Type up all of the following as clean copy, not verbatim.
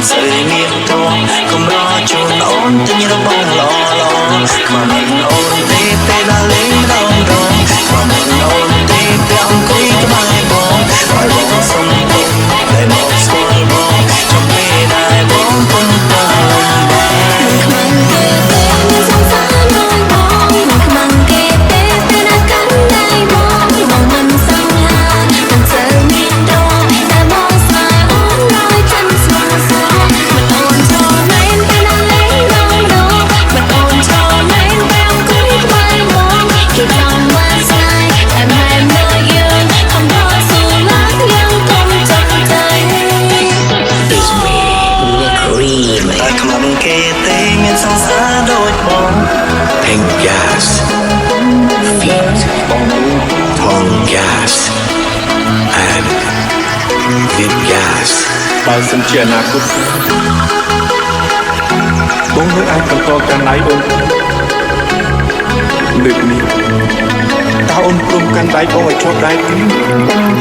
ស្រីមានទ្រព្យកុំរកជូនអូនទិញរបស់ល្អល្អខ្វះមិនអូនទេពេលដល់លេងម្ដងខ្វះមិនអូនទេពេលអង្គុយក្បែរបងឲ្យបងសុំទុកតែមកស្គាល់បងចង់ពេលដែលបងពុំតើខ្មាំងគេទេមានសង្សារនងបងខ្មាំងគេទេពេលណាកាន់ដៃបងមិនសង្ហាមិនសូវមានដងតែបងស្នេហ៍អូនដោយចិត្តស្មោះស្រស់មិនអូនចូលមែនពេលណាលេងដងដងមិនអូនចូលមែនពេលអង្គុយក្បែរបងគេចង់មកស្នេហ៍តែមិននៅយើងខំរកស៊ូឡាក់យើងកុំចិត្តใจIt's me Cream តែខ្មាំគេទេមានសង្សារដូចបង Pink gas Feet Tongue gas and Lip gas បើសិនជាអនាគតបងនឹងអាចបន្តកាន់ដៃអូនលើកនេះតើអូនព្រមកាន់ដៃបងឲ្យជាប់ដៃទេ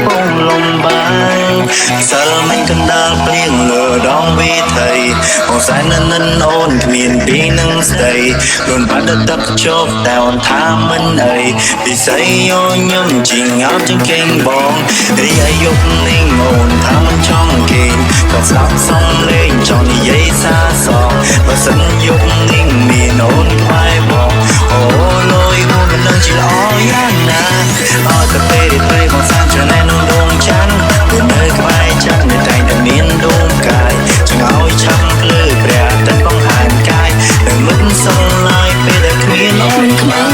បងលំបាយសិលមិញកណ្ដាលព្រៀងលើដងវិថីបងសែននិនអូនគ្មានពីនឹងស្ដីលូនបាត់ទឹកជប់តែអូនថាមិនអីពិស័យយោខ្ញុំជីងអត់ជាងគេងបងរីអាយុនេះអូនថាមិនចង់គេងក៏ស្ដាប់សំឡេងចង់និយាយសារសងបើសិនយុគនេះមានអូនក្បែរបងអូលុយអូនមិនដឹងជាល្អយ៉ាងណាអត់ទៅពេលពេលបងសានច្រើនែនោះដងច័ន្ទគឺនៅក្បែរចិត្តនៅតែមានដួងកាយចង់ឲ្យឆាប់ភ្លឺព្រះអាទិត្យបង្ហាញកាយតែមិនសល់ឡើយពេលដែលគ្មានអូនក្បែរ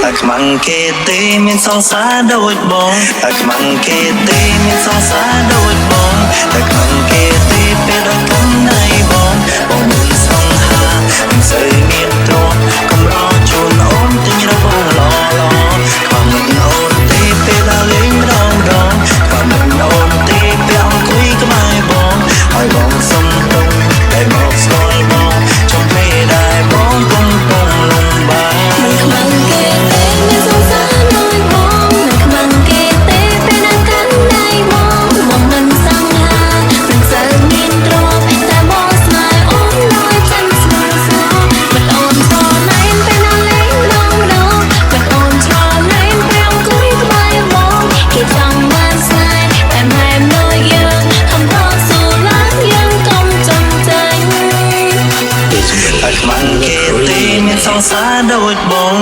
តែខ្មាំងគេទេមានសង្សារដូចបងតែខ្មាំងគេទេមានសង្សារដូចបងតែខ្មាំងគេទេពេលដល់កំណៃបងបងមិនសង្ហាមិនសូវមានទ្រព្យកុំរកជូនអូនទិញរបស់ល្អល្អខ្មាំងមិនអូនទេពេលដល់លេងម្ដងដងខ្មាំងមិនអូនទេពេលអង្គុយក្បែរបងឲ្យបងសុំទុកតែមកស្គាល់បងចង់ពេលដែលបងកំពុងលំបាកខ្មាំងគេទេមានសង្សារដូចបងខ្មាំងគេទេពេលណាកាន់ដៃបងមិនសង្ហាមិនសូវមានទ្រព្យតែបងស្នេហ៍អូនដោយចិត្តស្មោះស្រស់មិនអូនចូលមែនពេលណាលេងដងដងមិនអូនចូលមែនពេលអង្គុយក្បែរបងគេចង់មកស្នេហ៍តែមិននៅយើងខំរកស៊ូឡាក់យើងកុំចំចាញ់តែខ្មាំងគេទេមានសង្សារដូចបង